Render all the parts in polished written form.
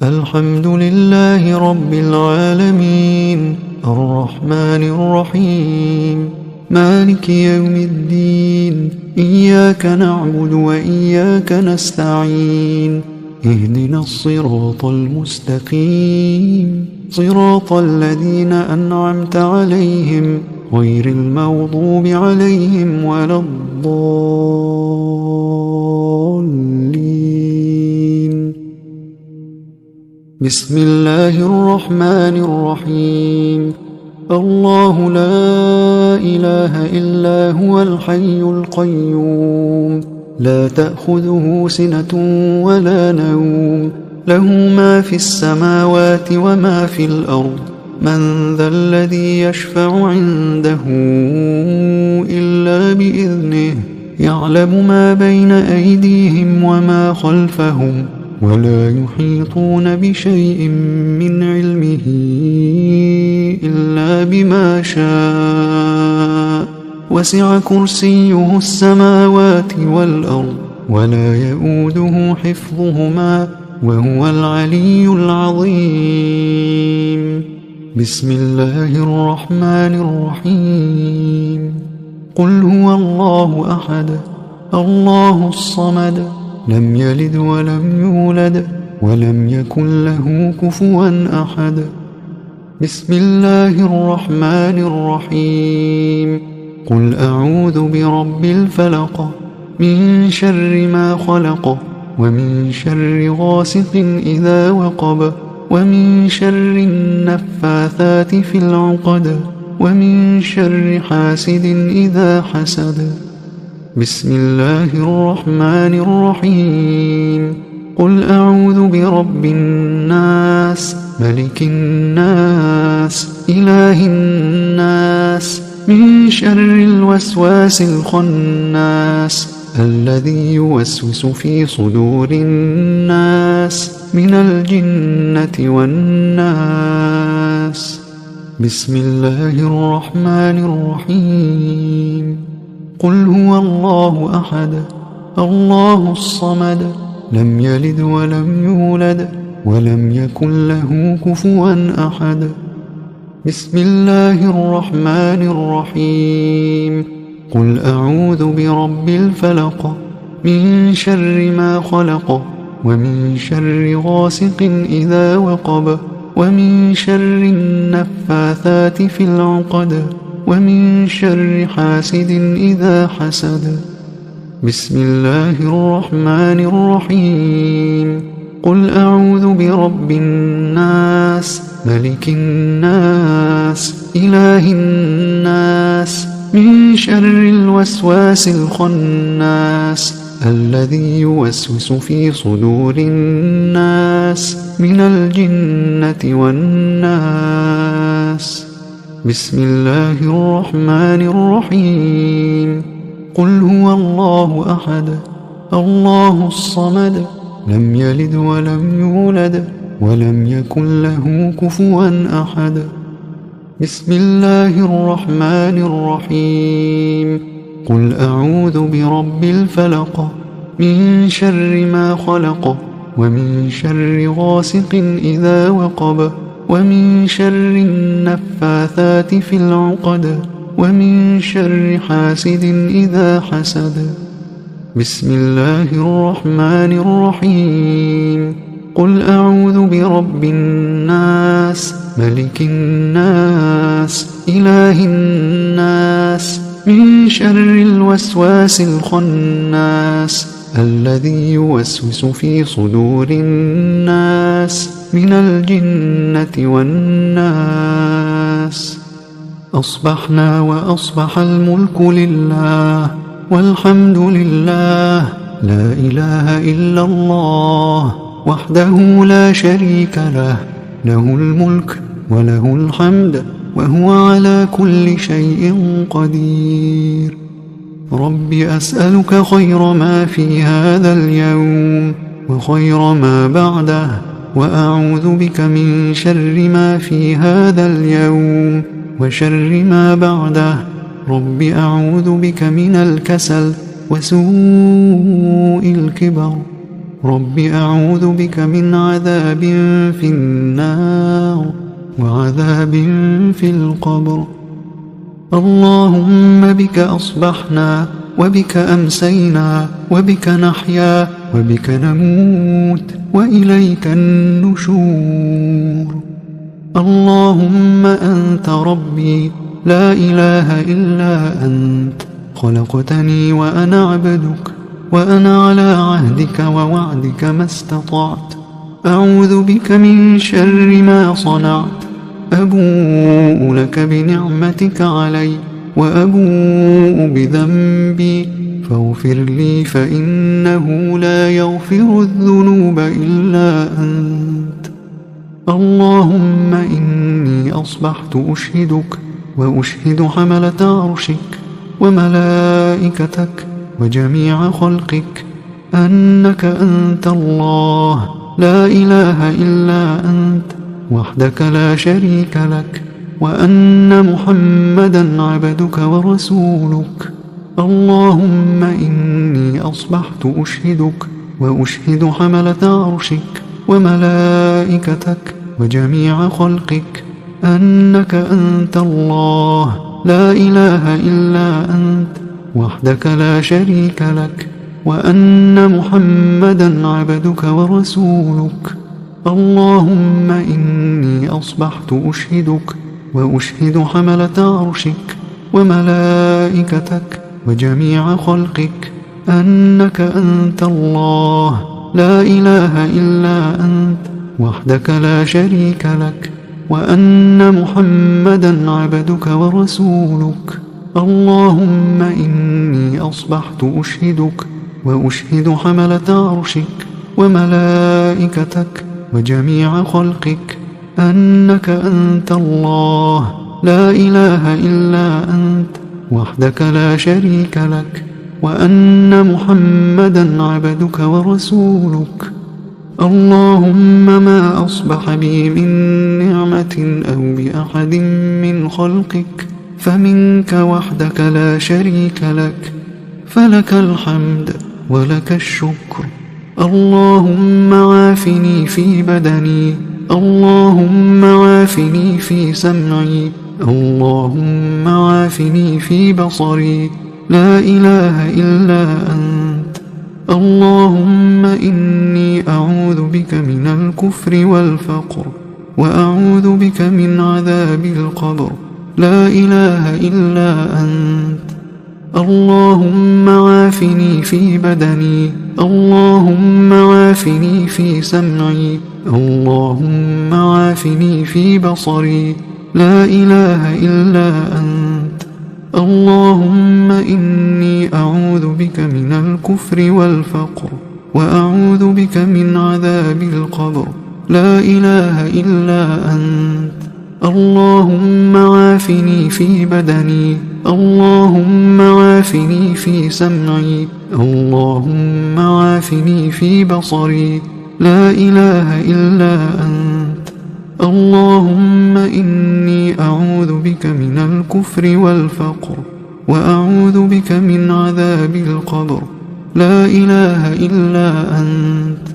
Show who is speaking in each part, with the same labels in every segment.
Speaker 1: الحمد لله رب العالمين الرحمن الرحيم مالك يوم الدين إياك نعبد وإياك نستعين اهدنا الصراط المستقيم صراط الذين أنعمت عليهم غير المغضوب عليهم ولا الضالين. بسم الله الرحمن الرحيم. الله لا إله إلا هو الحي القيوم لا تأخذه سنة ولا نوم له ما في السماوات وما في الأرض من ذا الذي يشفع عنده إلا بإذنه يعلم ما بين أيديهم وما خلفهم ولا يحيطون بشيء من علمه إلا بما شاء وسع كرسيه السماوات والأرض ولا يؤوده حفظهما وهو العلي العظيم. بسم الله الرحمن الرحيم. قل هو الله أحد الله الصمد لم يلد ولم يولد ولم يكن له كفوا أحد. بسم الله الرحمن الرحيم. قل أعوذ برب الفلق من شر ما خلق ومن شر غاسق إذا وقب ومن شر النفاثات في العقد ومن شر حاسد إذا حسد. بسم الله الرحمن الرحيم. قل أعوذ برب الناس ملك الناس إله الناس من شر الوسواس الخناس الذي يوسوس في صدور الناس من الجنة والناس. بسم الله الرحمن الرحيم. قل هو الله أحد الله الصمد لم يلد ولم يولد ولم يكن له كفوا أحد. بسم الله الرحمن الرحيم. قل أعوذ برب الفلق من شر ما خلق ومن شر غاسق إذا وقب ومن شر النفاثات في العقد ومن شر حاسد إذا حسد. بسم الله الرحمن الرحيم. قل أعوذ برب الناس ملك الناس إله الناس من شر الوسواس الخناس الذي يوسوس في صدور الناس من الجنة والناس. بسم الله الرحمن الرحيم. قل هو الله أحد الله الصمد لم يلد ولم يولد ولم يكن له كفوا أحد. بسم الله الرحمن الرحيم. قل أعوذ برب الفلق من شر ما خلق ومن شر غاسق إذا وقب ومن شر النفاثات في العقد ومن شر حاسد إذا حسد. بسم الله الرحمن الرحيم. قل أعوذ برب الناس ملك الناس إله الناس من شر الوسواس الخناس الذي يوسوس في صدور الناس من الجنة والناس. أصبحنا وأصبح الملك لله والحمد لله لا إله إلا الله وحده لا شريك له له الملك وله الحمد وهو على كل شيء قدير. رب أسألك خير ما في هذا اليوم وخير ما بعده وأعوذ بك من شر ما في هذا اليوم وشر ما بعده. رب أعوذ بك من الكسل وسوء الكبر رب أعوذ بك من عذاب في النار وعذاب في القبر. اللهم بك أصبحنا وبك أمسينا وبك نحيا وبك نموت وإليك النشور. اللهم أنت ربي لا إله إلا أنت، خلقتني وأنا عبدك، وأنا على عهدك ووعدك ما استطعت. أعوذ بك من شر ما صنعت. أبوء لك بنعمتك علي وأبوء بذنبي فاغفر لي فإنه لا يغفر الذنوب إلا أنت. اللهم إني أصبحت أشهدك وأشهد حملة عرشك وملائكتك وجميع خلقك أنك أنت الله لا إله إلا أنت وحدك لا شريك لك، وأن محمدا عبدك ورسولك. اللهم إني أصبحت أشهدك وأشهد حملة عرشك وملائكتك وجميع خلقك أنك أنت الله لا إله إلا أنت وحدك لا شريك لك، وأن محمدا عبدك ورسولك. اللهم إني أصبحت أشهدك وأشهد حملة عرشك وملائكتك وجميع خلقك أنك أنت الله لا إله إلا أنت وحدك لا شريك لك، وأن محمدا عبدك ورسولك. اللهم إني أصبحت أشهدك وأشهد حملة عرشك وملائكتك وجميع خلقك أنك أنت الله لا إله إلا أنت وحدك لا شريك لك، وأن محمدا عبدك ورسولك. اللهم ما أصبح بي من نعمة أو بأحد من خلقك فمنك وحدك لا شريك لك، فلك الحمد ولك الشكر. اللهم عافني في بدني، اللهم عافني في سمعي، اللهم عافني في بصري، لا إله إلا أنت. اللهم إني أعوذ بك من الكفر والفقر، وأعوذ بك من عذاب القبر، لا إله إلا أنت. اللهم عافني في بدني، اللهم عافني في سمعي، اللهم عافني في بصري، لا إله إلا أنت. اللهم إني أعوذ بك من الكفر والفقر، وأعوذ بك من عذاب القبر، لا إله إلا أنت. اللهم عافني في بدني، اللهم عافني في سمعي، اللهم عافني في بصري، لا إله إلا أنت. اللهم إني أعوذ بك من الكفر والفقر، وأعوذ بك من عذاب القبر، لا إله إلا أنت.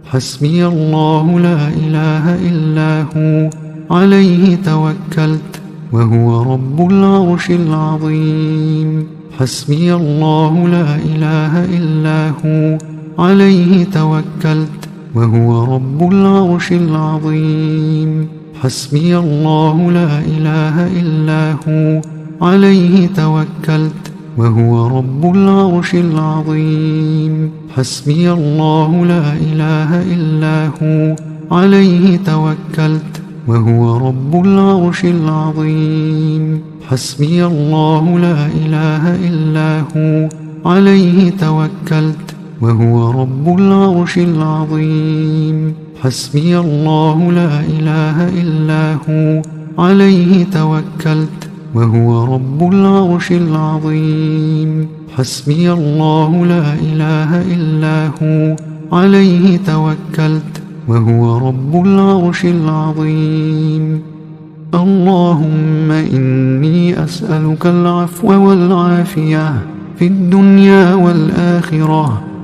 Speaker 1: حسبي الله لا إله إلا هو، عليه توكلت وهو رب العرش العظيم. حسبي الله لا إله إلا هو، عليه توكلت وهو رب العرش العظيم. حسبي الله لا إله إلا هو، عليه توكلت وهو رب العرش العظيم. حسبي الله لا إله إلا هو، عليه توكلت وهو رب العرش العظيم. حسبي الله لا إله إلا هو، عليه توكلت وهو رب العرش العظيم. حسبي الله لا إله إلا هو، عليه توكلت وهو رب العرش العظيم. حسبي الله لا إله إلا هو، عليه توكلت وهو رب العرش العظيم. اللهم إني أسألك العفو والعافية في الدنيا والآخرة،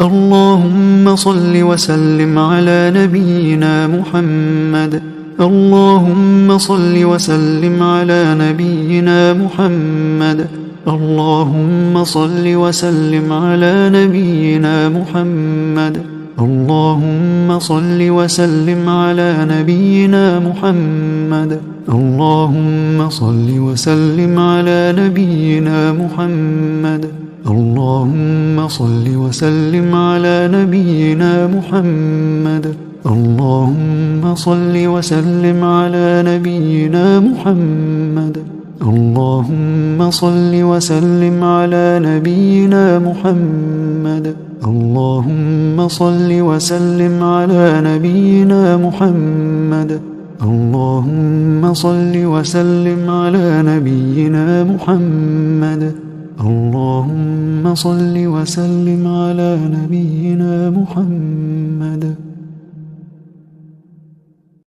Speaker 1: اللهم صل وسلم على نبينا محمد. اللهم صل وسلم على نبينا محمد. اللهم صل وسلم على نبينا محمد. اللهم صل وسلم على نبينا محمد. اللهم صل وسلم على نبينا محمد. اللهم صل وسلم على نبينا محمد. اللهم صل وسلم على نبينا محمد. اللهم صل وسلم على نبينا محمد. اللهم صل وسلم على نبينا محمد. اللهم صل وسلم على نبينا محمد. اللهم صل وسلم على نبينا محمد.